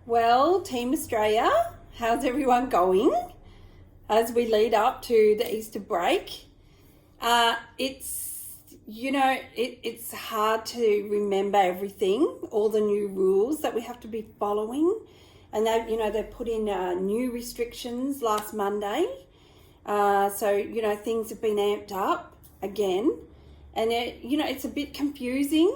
Well, Team Australia, how's everyone going as we lead up to the Easter break? It's hard to remember everything, all the new rules that we have to be following. And they put in new restrictions last Monday. So things have been amped up again. And it's a bit confusing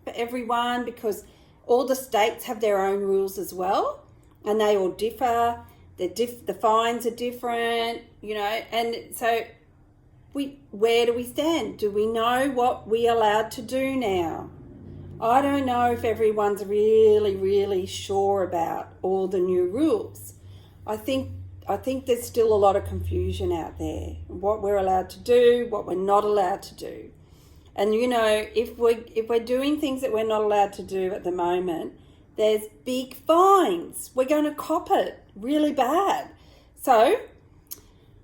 for everyone because all the states have their own rules as well, and they all differ. The fines are different, and so where do we stand? Do we know what we're allowed to do now? I don't know if everyone's really, really sure about all the new rules. I think there's still a lot of confusion out there, what we're allowed to do, what we're not allowed to do. And if we're doing things that we're not allowed to do at the moment, there's big fines. We're going to cop it really bad. So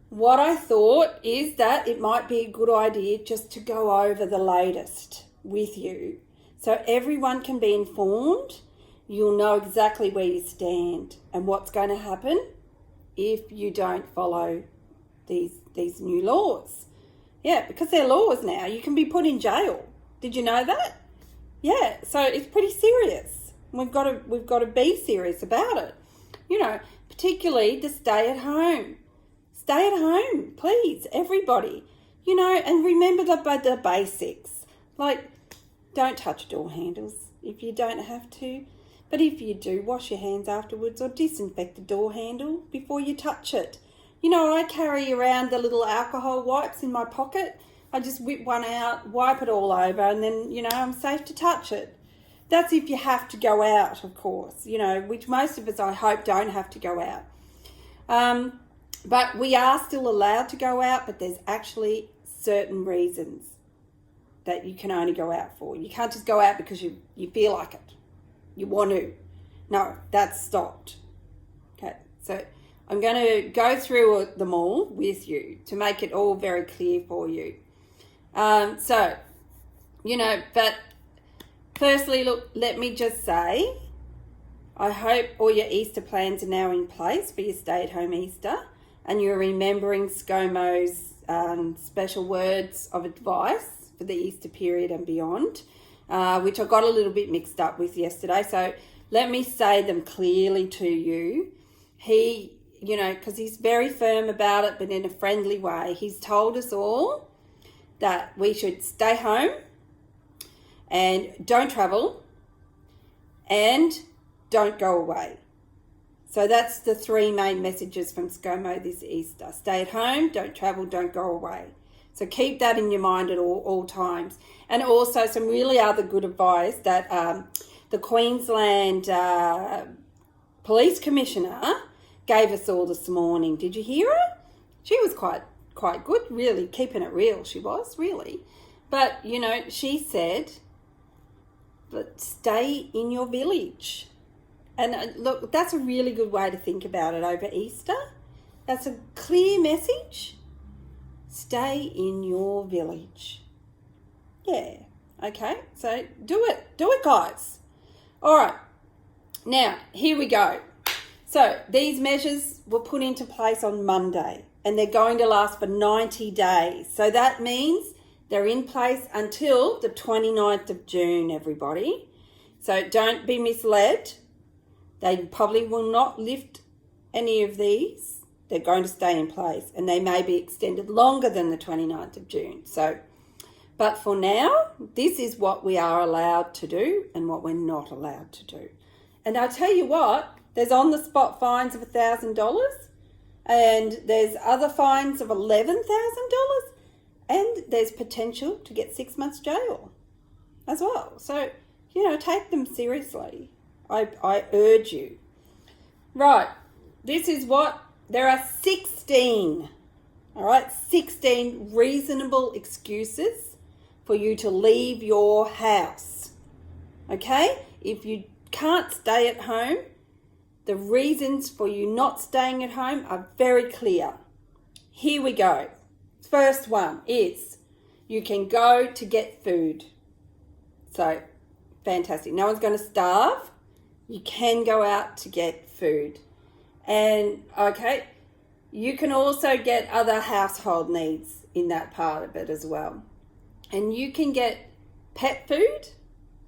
what I thought is that it might be a good idea just to go over the latest with you, so everyone can be informed. You'll know exactly where you stand and what's going to happen if you don't follow these new laws. Yeah, because they're laws now. You can be put in jail. Did you know that? Yeah, so it's pretty serious. We've got to be serious about it. Particularly to stay at home. Stay at home, please, everybody. And remember the basics. Like, don't touch door handles if you don't have to. But if you do, wash your hands afterwards or disinfect the door handle before you touch it. I carry around the little alcohol wipes in my pocket. I just whip one out, wipe it all over, and then, I'm safe to touch it. That's if you have to go out, of course, which most of us, I hope, don't have to go out. But we are still allowed to go out, but there's actually certain reasons that you can only go out for. You can't just go out because you feel like it. You want to. No, that's stopped. Okay, so I'm going to go through them all with you to make it all very clear for you. But firstly, look, let me just say, I hope all your Easter plans are now in place for your stay-at-home Easter, and you're remembering ScoMo's special words of advice for the Easter period and beyond, which I got a little bit mixed up with yesterday. So let me say them clearly to you. Because he's very firm about it, but in a friendly way. He's told us all that we should stay home and don't travel and don't go away. So that's the three main messages from ScoMo this Easter. Stay at home, don't travel, don't go away. So keep that in your mind at all times. And also some really other good advice that the Queensland Police Commissioner gave us all this morning. Did you hear her? She was quite good, really, keeping it real, she was, really. But, she said, but stay in your village. And look, that's a really good way to think about it over Easter. That's a clear message. Stay in your village. Yeah, okay, so do it, guys. All right, now, here we go. So these measures were put into place on Monday and they're going to last for 90 days. So that means they're in place until the 29th of June, everybody. So don't be misled. They probably will not lift any of these. They're going to stay in place and they may be extended longer than the 29th of June. But for now, this is what we are allowed to do and what we're not allowed to do. And I'll tell you what, there's on-the-spot fines of $1,000 and there's other fines of $11,000 and there's potential to get 6 months jail as well. So, take them seriously. I urge you. Right, this is there are 16, all right, 16 reasonable excuses for you to leave your house, okay? If you can't stay at home, the reasons for you not staying at home are very clear. Here we go. First one is you can go to get food. So, fantastic. No one's going to starve You can go out to get food. And, okay, you can also get other household needs in that part of it as well. And you can get pet food,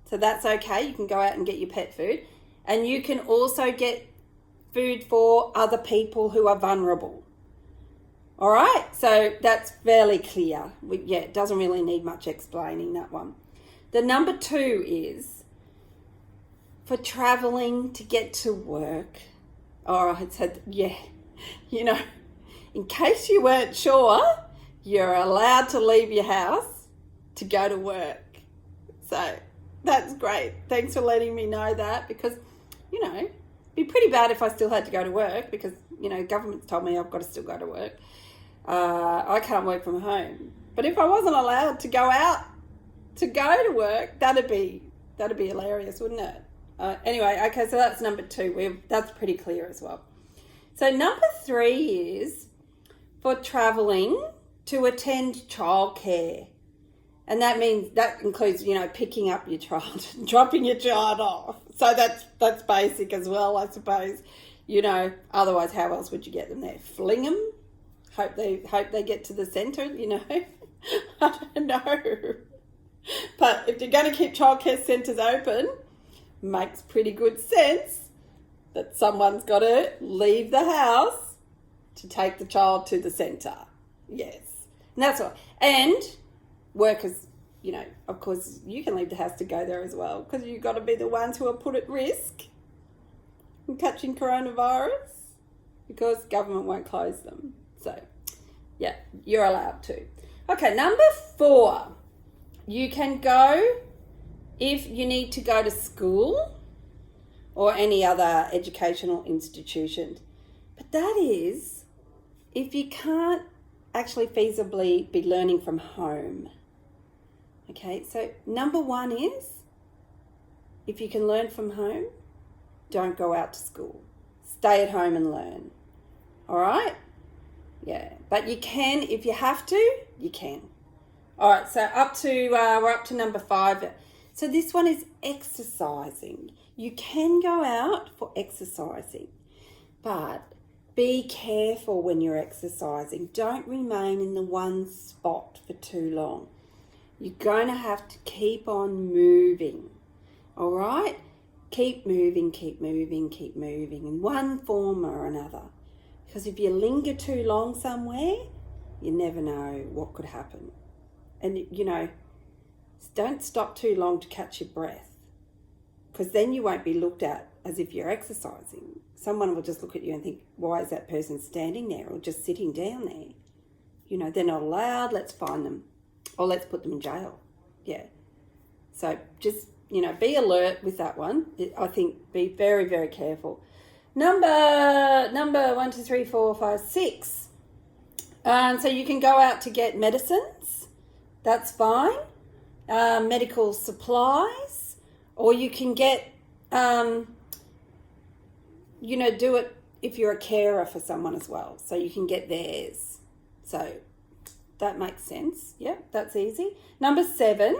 so that's okay. You can go out and get your pet food. And you can also get food for other people who are vulnerable. All right, so that's fairly clear. It doesn't really need much explaining, that one. The number 2 is for traveling to get to work. All right, so in case you weren't sure, you're allowed to leave your house to go to work. So that's great. Thanks for letting me know that, because, it'd be pretty bad if I still had to go to work, because, government's told me I've got to still go to work. I can't work from home. But if I wasn't allowed to go out to go to work, that'd be hilarious, wouldn't it? Anyway, okay, so that's number 2. That's pretty clear as well. So number 3 is for travelling to attend childcare. And that includes, picking up your child, dropping your child off. So that's basic as well, I suppose. Otherwise, how else would you get them there? Fling them? Hope they get to the centre, I don't know. But if you're going to keep childcare centres open, makes pretty good sense that someone's got to leave the house to take the child to the centre. Yes. And that's all. And workers, of course, you can leave the house to go there as well, because you've got to be the ones who are put at risk from catching coronavirus, because government won't close them. So, yeah, you're allowed to. Okay, number 4. You can go if you need to go to school or any other educational institution. But that is if you can't actually feasibly be learning from home. Okay, so number 1 is if you can learn from home, don't go out to school. Stay at home and learn. All right? Yeah, but you can, if you have to, you can. All right, so we're up to number 5. So this one is exercising. You can go out for exercising, but be careful when you're exercising. Don't remain in the one spot for too long. You're going to have to keep on moving. All right? Keep moving in one form or another. Because if you linger too long somewhere, you never know what could happen. And, don't stop too long to catch your breath, because then you won't be looked at as if you're exercising. Someone will just look at you and think, why is that person standing there or just sitting down there? They're not allowed, let's fine them, or let's put them in jail. Yeah. So just, be alert with that one. I think be very, very careful. Number 1, 2, 3, 4, 5, 6. So you can go out to get medicines. That's fine. Medical supplies, or you can get, do it if you're a carer for someone as well. So you can get theirs. So that makes sense. Yep, that's easy. Number 7,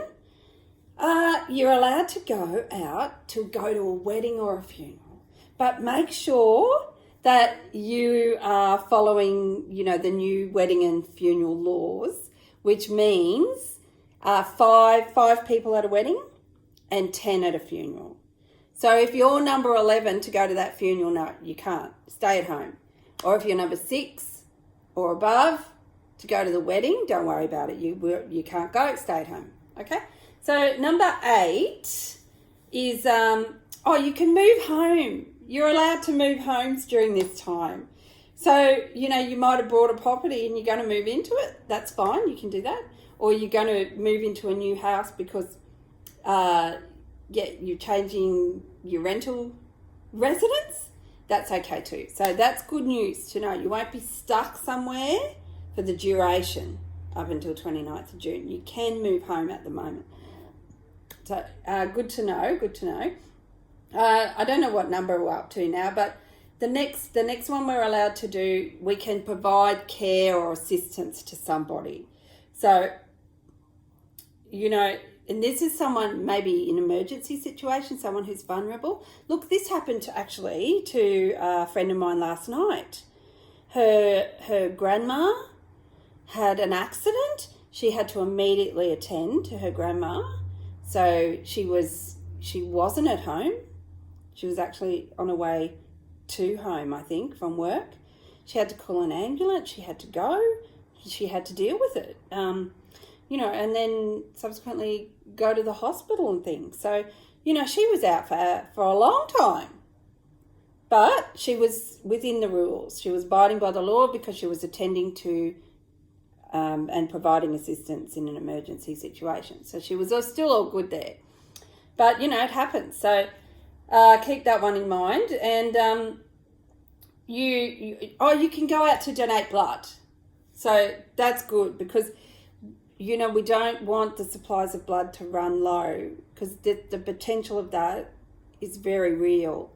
you're allowed to go out to go to a wedding or a funeral. But make sure that you are following, the new wedding and funeral laws, which means 5 people at a wedding and 10 at a funeral. So if you're number 11 to go to that funeral, no, you can't. Stay at home. Or if you're number 6 or above to go to the wedding, don't worry about it. You can't go. Stay at home. Okay? So number 8 is, you can move home. You're allowed to move homes during this time. So, you might have bought a property and you're going to move into it. That's fine. You can do that. Or you're going to move into a new house because, you're changing your rental residence. That's okay too. So that's good news to know. You won't be stuck somewhere for the duration up until 29th of June. You can move home at the moment. So good to know. I don't know what number we're up to now, but the next one we're allowed to do, we can provide care or assistance to somebody. So, and this is someone maybe in an emergency situation, someone who's vulnerable. Look, this happened to a friend of mine last night. Her grandma had an accident. She had to immediately attend to her grandma. So she wasn't at home. She was actually on her way to home, I think, from work. She had to call an ambulance. She had to go. She had to deal with it, and then subsequently go to the hospital and things. So, she was out for a long time. But she was within the rules. She was abiding by the law because she was attending to and providing assistance in an emergency situation. So she was still all good there. But, it happens. So keep that one in mind. And you can go out to donate blood. So that's good because, we don't want the supplies of blood to run low because the potential of that is very real.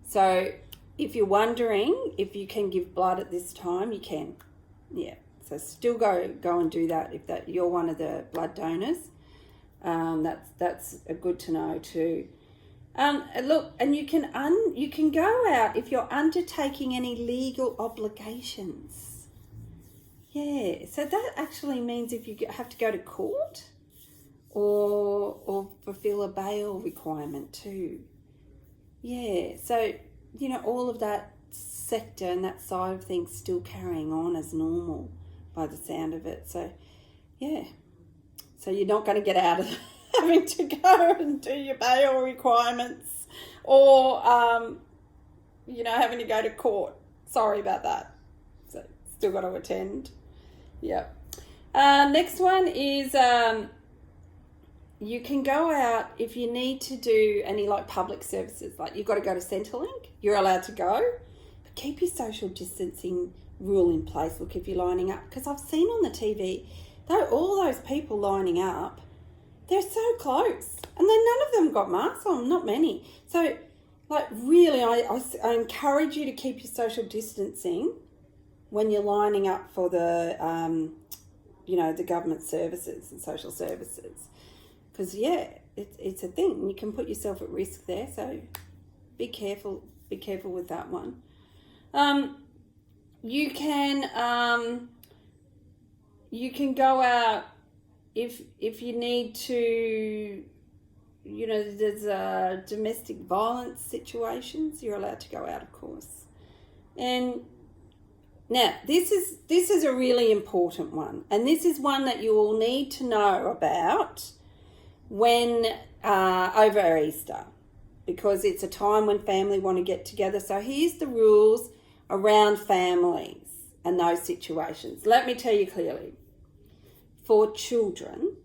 So if you're wondering if you can give blood at this time, you can. Yeah. So still go and do that if you're one of the blood donors. That's a good to know too. Look, and you can go out if you're undertaking any legal obligations. Yeah, so that actually means if you have to go to court or fulfill a bail requirement too. Yeah, so, all of that sector and that side of things still carrying on as normal by the sound of it. So, yeah, so you're not going to get out of having to go and do your bail requirements or, having to go to court. Sorry about that. So, still got to attend. Yeah. Next one is you can go out if you need to do any public services. Like you've got to go to Centrelink, you're allowed to go. But keep your social distancing rule in place. Look, if you're lining up. Because I've seen on the TV, all those people lining up, they're so close. And then none of them got masks on, not many. So, really, I encourage you to keep your social distancing when you're lining up for the, the government services and social services. Because, it's a thing. You can put yourself at risk there. So be careful with that one. You can go out if you need to, there's domestic violence situations. You're allowed to go out, of course. And now, this is a really important one, and this is one that you will need to know about when over Easter, because it's a time when family want to get together. So here's the rules around families and those situations. Let me tell you clearly. For children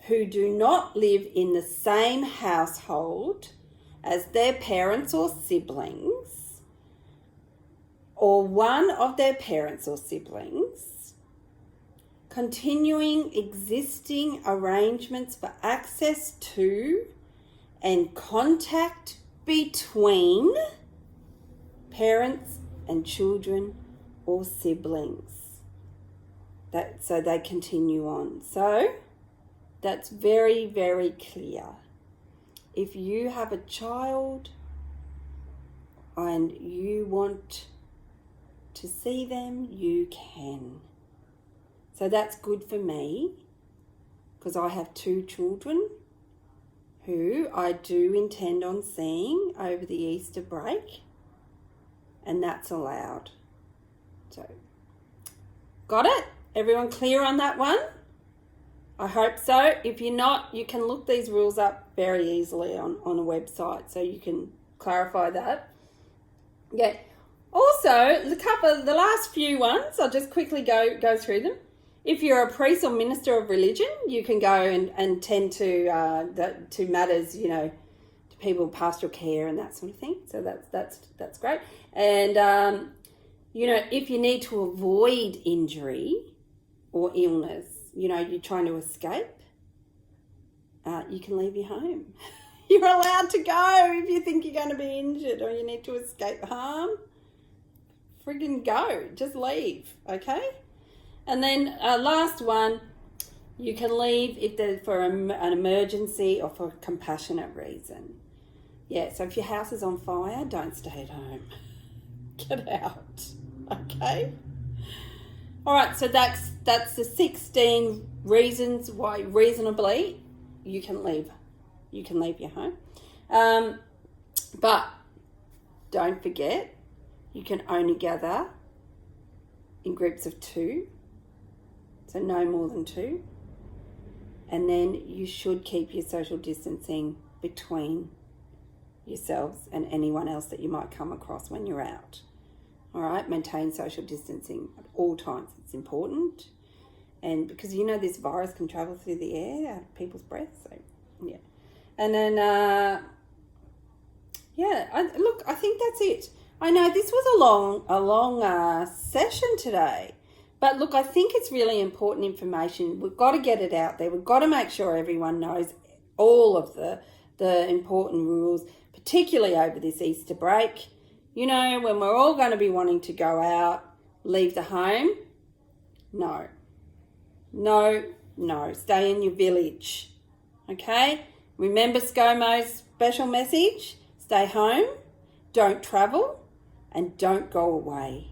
who do not live in the same household as their parents or siblings, or one of their parents or siblings, continuing existing arrangements for access to and contact between parents and children or siblings. So they continue on. So that's very, very clear. If you have a child and you want to see them, you can. So that's good for me because I have 2 children who I do intend on seeing over the Easter break, and that's allowed. So, got it? Everyone clear on that one? I hope so. If you're not, you can look these rules up very easily on a website, so you can clarify that. Yeah. Also, the last few ones, I'll just quickly go through them. If you're a priest or minister of religion, you can go and tend to matters, to people, pastoral care and that sort of thing. So that's great. And if you need to avoid injury or illness, you're trying to escape, you can leave your home. You're allowed to go if you think you're going to be injured or you need to escape harm. Friggin' go. Just leave, okay? And then last one, You can leave if there's for an emergency or for a compassionate reason. Yeah, so if your house is on fire, don't stay at home. Get out, okay? All right, so that's the 16 reasons why reasonably you can leave your home. But don't forget, you can only gather in groups of 2, so no more than 2. And then you should keep your social distancing between yourselves and anyone else that you might come across when you're out. All right, maintain social distancing at all times. It's important. And because this virus can travel through the air out of people's breath. So, yeah. And then, I think that's it. I know this was a long session today. But look, I think it's really important information. We've got to get it out there. We've got to make sure everyone knows all of the important rules, particularly over this Easter break. When we're all going to be wanting to go out, leave the home. No. Stay in your village. Okay? Remember ScoMo's special message? Stay home, don't travel, and don't go away.